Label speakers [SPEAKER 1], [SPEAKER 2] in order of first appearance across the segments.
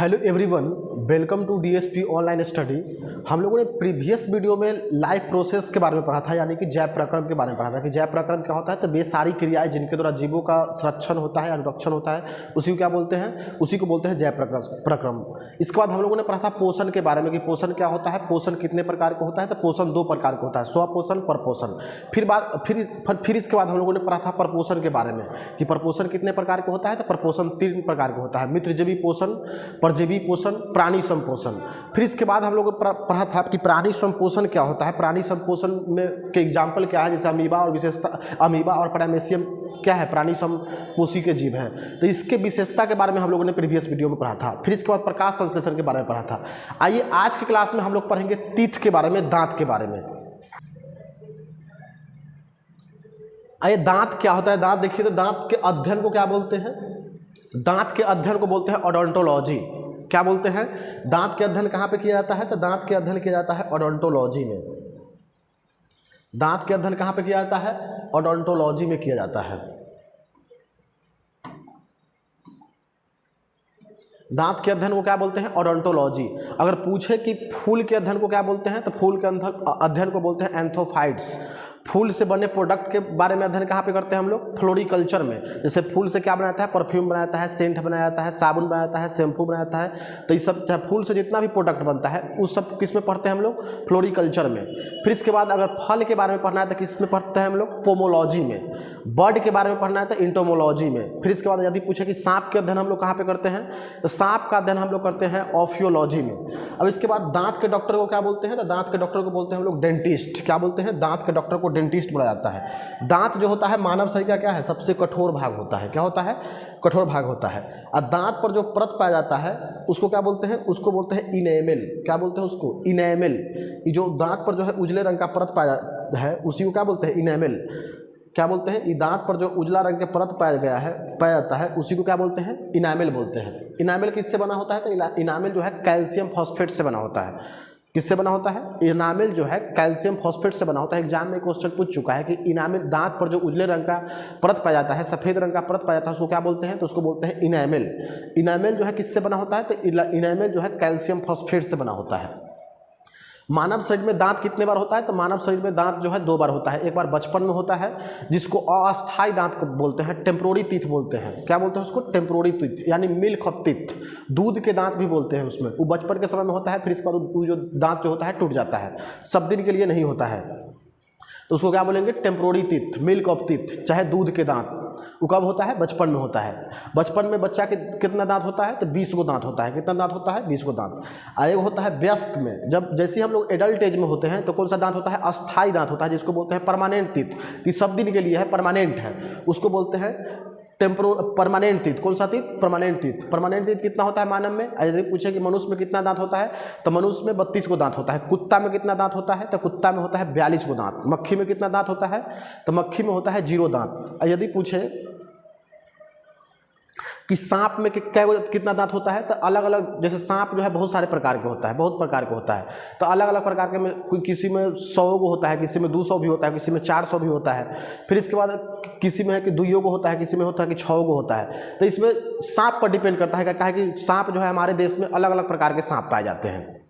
[SPEAKER 1] Hello everyone, welcome to DSP online study. हम लोगों ने प्रीवियस वीडियो में लाइफ प्रोसेस के बारे में पढ़ा था, यानी कि जैव प्रक्रम के बारे में पढ़ा था कि जैव प्रक्रम क्या होता है। तो वे सारी क्रियाएं जिनके द्वारा जीवों का संरक्षण होता है, अनुरक्षण होता है, उसी को क्या बोलते हैं, उसी को बोलते हैं जैव प्रक्रम। इसके बाद हम लोगों ने पढ़ा था पोषण के बारे में कि पोषण क्या होता है, पोषण कितने प्रकार का होता है। तो पोषण दो प्रकार का होता है, स्वपोषण, परपोषण। फिर इसके बाद हम लोगों ने पढ़ा था प्रपोषण के बारे में कि प्रपोषण कितने प्रकार का होता है। तो प्रपोषण 3 प्रकार का होता है, मित्रजीवी पोषण, परजीवी पोषण, प्राणी संपोषण। फिर इसके बाद हम लोग पढ़ा था कि प्राणी संपोषण क्या होता है। प्राणी संपोषण में के एग्जाम्पल क्या है, जैसे अमीबा और विशेषता, अमीबा और पैरामेसियम क्या है, प्राणी संपोषी के जीव हैं। तो इसके विशेषता के बारे में हम लोगों ने प्रीवियस वीडियो में पढ़ा था। फिर इसके बाद प्रकाश संश्लेषण के बारे में पढ़ा था। आइए आज की क्लास में हम लोग पढ़ेंगे तीत के बारे में, दांत के बारे में। आइए दांत क्या होता है। दांत देखिए, तो दांत के अध्ययन को क्या बोलते हैं, दांत के अध्ययन को बोलते हैं ओडोंटोलॉजी। क्या बोलते हैं, दांत के अध्ययन कहाँ पे किया जाता है। तो दांत के अध्ययन किया जाता है ओडोंटोलॉजी में। दांत के अध्ययन कहाँ पे किया जाता है, ओडोंटोलॉजी में किया जाता है। दांत के अध्ययन को क्या बोलते हैं, ओडोंटोलॉजी। अगर पूछे कि फूल के अध्ययन को क्या बोलते हैं, तो फूल के अध्ययन को बोलते हैं एंथोफाइट्स। फूल से बने प्रोडक्ट के बारे में अध्ययन कहाँ पे करते हैं हम लोग, फ्लोरिकल्चर में। जैसे फूल से क्या बनाता है, परफ्यूम बनाया जाता है, सेंट बनाया जाता है, साबुन बनाया जाता है, शैम्पू बनाया जाता है। तो ये सब फूल से जितना भी प्रोडक्ट बनता है उस सब किस में पढ़ते हैं हम लोग, फ्लोरिकल्चर में। फिर इसके बाद अगर फल के बारे में पढ़ना है तो किस में पढ़ते हैं हम लोग, पोमोलॉजी में। बर्ड के बारे में पढ़ना है तो इंटोमोलॉजी में। फिर इसके बाद यदि पूछे कि सांप के अध्ययन हम लोग कहाँ पे करते हैं, तो सांप का अध्ययन हम लोग करते हैं ऑफियोलॉजी में। अब इसके बाद दांत के डॉक्टर को क्या बोलते हैं, तो दांत के डॉक्टर को बोलते हैं हम लोग डेंटिस्ट। क्या बोलते हैं, दांत के डॉक्टर को डेंटिस्ट बोला जाता है। दांत जो होता है मानव शरीर का क्या है, सबसे कठोर भाग होता है। क्या होता है, कठोर भाग होता है। और दांत पर जो परत पाया जाता है उसको क्या बोलते हैं, उसको बोलते हैं इनेमल। क्या बोलते हैं उसको, इनेमल। ये जो दांत पर जो है उजले रंग का परत पाया है उसी को क्या बोलते हैं, इनेमल। क्या बोलते हैं, ये दांत पर जो उजला रंग के परत पाया जाता है उसी को क्या बोलते हैं, इनामल बोलते हैं। इनामल किससे बना होता है, तो इनामल जो है कैल्शियम फॉस्फेट से बना होता है। किससे बना होता है, इनामल जो है कैल्शियम फॉस्फेट से बना होता है। एग्जाम में क्वेश्चन पूछ चुका है कि इनामल, दांत पर जो उजले रंग का परत पाया जाता है, सफेद रंग का परत पाया जाता है, उसको क्या बोलते हैं, तो उसको बोलते हैं इनामल। इनामल जो है किससे बना होता है, तो इनामल जो है कैल्शियम फॉस्फेट से बना होता है। मानव शरीर में दांत कितने बार होता है, तो मानव शरीर में दांत जो है 2 बार होता है। एक बार बचपन में होता है जिसको अस्थायी दांत को बोलते हैं, टेम्पोररी टीथ बोलते हैं। क्या बोलते हैं उसको, टेम्पोररी टीथ, यानी मिल्क ऑफ टीथ, दूध के दांत भी बोलते हैं उसमें। वो बचपन के समय में होता है, फिर इसके बाद वो जो दांत जो होता है टूट जाता है, सब दिन के लिए नहीं होता है, तो उसको क्या बोलेंगे, temporary teeth, milk of teeth, चाहे दूध के दांत। वो कब होता है, बचपन में होता है। बचपन में बच्चा के कितना दांत होता है, तो 20 को दांत होता है। कितना दांत होता है, 20 को दांत। एक होता है वयस्क में, जब जैसे हम लोग एडल्ट एज में होते हैं तो कौन सा दांत होता है, अस्थायी दांत होता है, जिसको बोलते हैं परमानेंट टीथ, कि सब दिन के लिए है, परमानेंट है, उसको बोलते हैं परमानेंट टीथ। कौन सा teeth, permanent teeth. Permanent teeth कितना होता है मानव में, यदि पूछे कि मनुष्य में कितना दांत होता है, तो मनुष्य में 32 को दांत होता है। कुत्ता में कितना दांत होता है, तो कुत्ता में होता है 42 को दांत। मक्खी में कितना दांत होता है, तो मक्खी में होता है 0 दांत। यदि पूछे कि सांप में कितना दांत होता है, तो अलग अलग, जैसे सांप जो है बहुत सारे प्रकार के होता है, बहुत प्रकार के होता है, तो अलग अलग प्रकार के में किसी में 100 को होता है, किसी में 200 भी होता है, किसी में 400 भी होता है। फिर इसके बाद किसी में है कि 2 को होता है, किसी में होता है कि 6 को होता है। तो इसमें सांप पर डिपेंड करता है, क्या है कि सांप जो है हमारे देश में अलग अलग प्रकार के सांप पाए जाते हैं।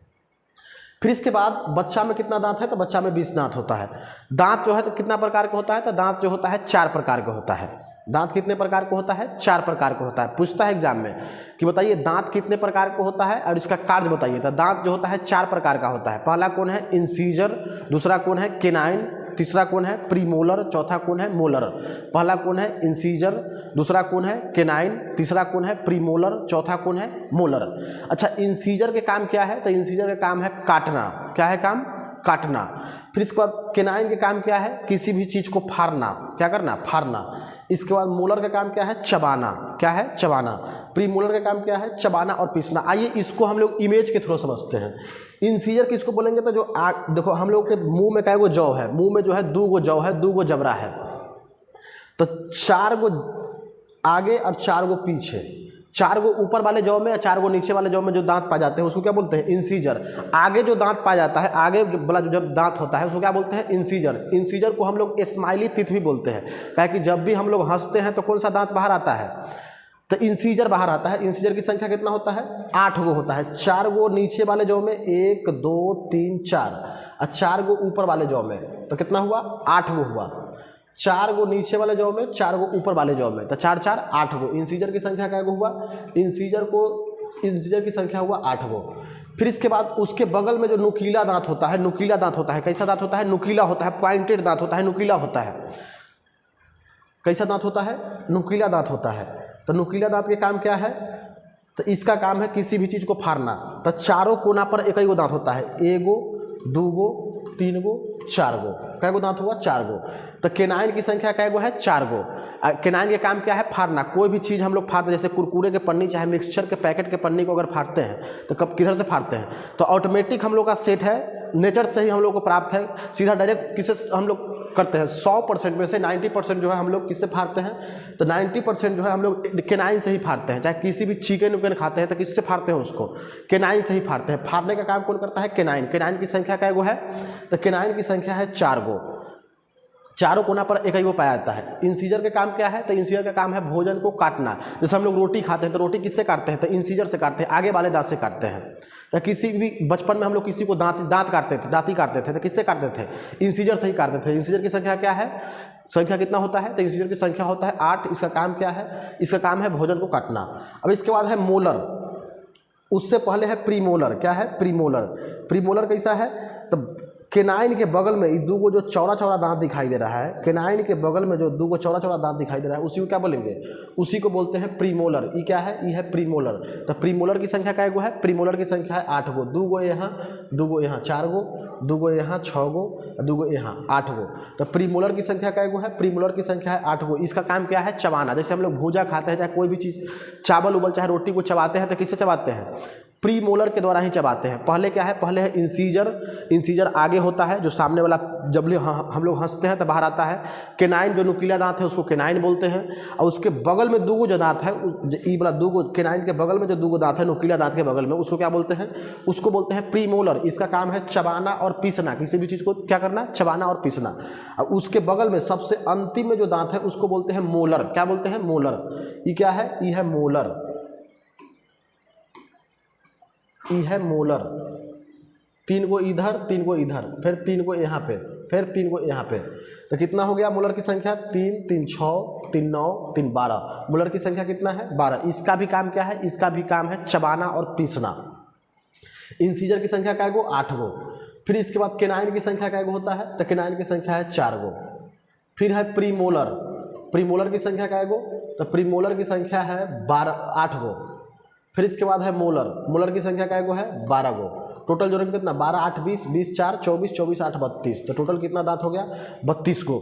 [SPEAKER 1] फिर इसके बाद बच्चा में कितना दांत है, तो बच्चा में 20 दांत होता है। दांत जो है तो कितना प्रकार का होता है, तो दांत जो होता है 4 प्रकार का होता है। दांत कितने प्रकार का होता है, 4 प्रकार का होता है। पूछता है एग्जाम में कि बताइए दांत कितने प्रकार का होता है और इसका कार्य बताइए। तो दांत जो होता है 4 प्रकार का होता है। पहला कौन है, इंसीजर, दूसरा कौन है, केनाइन, तीसरा कौन है, प्रीमोलर, चौथा कौन है, मोलर। पहला कौन है, इंसीजर, दूसरा कौन है, केनाइन, तीसरा कौन है, प्रीमोलर, चौथा कौन है, मोलर। अच्छा, इंसीजर के काम क्या है, तो इंसीजर का काम है काटना। क्या है काम, काटना। फिर इसके बाद केनाइन के काम क्या है, किसी भी चीज़ को फाड़ना। क्या करना, फाड़ना। इसके बाद मोलर का काम क्या है, चबाना। क्या है, चबाना। प्रीमोलर का काम क्या है, चबाना और पीसना। आइए इसको हम लोग इमेज के थ्रू समझते हैं। इंसीजर किसको बोलेंगे, तो जो देखो हम लोग के मुंह में क्या गो जौ है, मुंह में जो है 2 गो जौ है, 2 गो जबड़ा है, तो 4 गो आगे और 4 गो पीछे, 4 गो ऊपर वाले जौ में और 4 गो नीचे वाले जौ में जो दांत पाए जाते हैं उसको क्या बोलते हैं, इंसीजर। आगे जो दांत पाया जाता है, आगे जो वाला जो जब दांत होता है उसको क्या बोलते हैं, इंसीजर। इंसीजर को हम लोग स्माइली टीथ भी बोलते हैं, क्या कि जब भी हम लोग हंसते हैं तो कौन सा दांत बाहर आता है, तो इंसीजर बाहर आता है। इंसीजर की संख्या कितना होता है? 8 गो होता है। 4 गो नीचे वाले जौ में, 1 2 3 4, और 4 गो ऊपर वाले जौ में, तो कितना हुआ? 8 गो हुआ। 4 गो नीचे वाले जौ में, 4 गो ऊपर वाले जौ में, तो 4 4 8 गो। इंसीजर की संख्या क्या गो हुआ? इंसीजर की संख्या हुआ 8 गो। फिर इसके बाद उसके बगल में जो नुकीला दांत होता है, नुकीला दांत होता है, कैसा दांत होता है? नुकीला होता है, पॉइंटेड दांत होता है, नुकीला होता है। कैसा दांत होता है? नुकीला दांत होता है। तो नुकीला दांत के काम क्या है? तो इसका काम है किसी भी चीज़ को फाड़ना। तो चारों कोना पर एक ही गो दांत होता है, 1 गो 2 गो 3 गो 4 गो। कै गो दांत हुआ? 4 गो। तो केनाइन की संख्या कै गो है? 4 गो। केनाइन के काम क्या है? फाड़ना। कोई भी चीज़ हम लोग फाड़ते हैं, जैसे कुरकुरे के पन्नी चाहे मिक्सचर के पैकेट के पन्नी को अगर फाड़ते हैं तो कब किधर से फाड़ते हैं? तो ऑटोमेटिक हम लोग का सेट है, नेचर से ही हम लोग को प्राप्त है, सीधा डायरेक्ट किससे हम लोग करते हैं? 100% में से 90% जो है हम लोग किससे फाड़ते हैं? तो 90% जो है हम लोग केनाइन से ही फाड़ते हैं। चाहे किसी भी चिकन उकन खाते हैं तो किससे फाड़ते हैं? उसको केनाइन से ही फाड़ते हैं। फाड़ने का काम कौन करता है? केनाइन। केनाइन की संख्या कै गो है? तो केनाइन की संख्या है 4 गो। चारों कोना पर एक ही गो पाया जाता है। इंसीजर का काम क्या है? तो इंसीजर का काम है भोजन को काटना। जैसे हम लोग रोटी खाते हैं तो रोटी किससे काटते हैं? तो इंसीजर से काटते हैं, आगे वाले दांत से काटते हैं। या किसी भी बचपन में हम लोग किसी को दांत काटते थे, दांती काटते थे, तो किससे काटते थे? इंसीजर से ही काटते थे। इंसीजर की संख्या क्या है? संख्या कितना होता है? तो इंसीजर की संख्या होता है 8। इसका काम क्या है? इसका काम है भोजन को काटना। अब इसके बाद है मोलर। उससे पहले है प्रीमोलर। क्या है? प्रीमोलर। प्रीमोलर कैसा है? तो केनाइन के बगल में 2 गो जो चौड़ा चौड़ा दांत दिखाई दे रहा है, केनाइन के बगल में जो 2 गो चौड़ा चौड़ा दांत दिखाई दे रहा है, उसी को क्या बोलेंगे? उसी को बोलते हैं प्रीमोलर। ये क्या है? ये है प्रीमोलर। तो प्रीमोलर की संख्या क्या गो है? प्रीमोलर की संख्या है 8 गो। 2 गो यहाँ, 2 गो यहाँ, 4 गो, 2 गो यहाँ, 6 गो, 2 गो यहाँ, 8 गो। तो प्रीमोलर की संख्या क्या गो है? प्रीमोलर की संख्या है 8 गो। इसका काम क्या है? चबाना। जैसे हम लोग भूजा खाते हैं, चाहे कोई भी चीज़, चावल उबल चाहे रोटी को चबाते हैं, तो किससे चबाते हैं? प्रीमोलर के द्वारा ही चबाते हैं। पहले क्या है? पहले है इंसीजर। इंसीजर आगे होता है, जो सामने वाला जब हम लोग हंसते हैं तो बाहर आता है। केनाइन जो नुकीला दांत है उसको केनाइन बोलते हैं। और उसके बगल में 2 गो जो दांत है, ये वाला 2 गो केनाइन के बगल में जो 2 गो दांत है नुकीला दांत के बगल में, उसको क्या बोलते हैं? उसको बोलते हैं प्रीमोलर। इसका काम है चबाना और पीसना। किसी भी चीज़ को क्या करना? चबाना और पीसना। और उसके बगल में सबसे अंतिम में जो दांत है उसको बोलते हैं मोलर। क्या बोलते हैं? मोलर। ये क्या है? ये है मोलर। ये है मोलर। 3 गो इधर, 3 गो इधर, फिर 3 गो यहाँ पे, फिर 3 गो यहाँ पे। तो कितना हो गया मोलर की संख्या? 3 3 6 3 9 3 12। मोलर की संख्या कितना है? 12। इसका भी काम क्या है? इसका भी काम है चबाना और पीसना। इंसीजर की संख्या क्या गो? 8 गो। फिर इसके बाद केनाइन की संख्या क्या गो होता है? तो केनाइन की संख्या है 4 गो। फिर है प्रीमोलर। प्रीमोलर की संख्या क्या गो? तो प्रीमोलर की संख्या है 8 गो। फिर इसके बाद है मोलर। मोलर की संख्या क्या गो है? 12 गो। टोटल जोड़ेंगे कितना? 12 8 20, 20 4 24, 24 8 32। तो टोटल कितना दांत हो गया? 32 गो।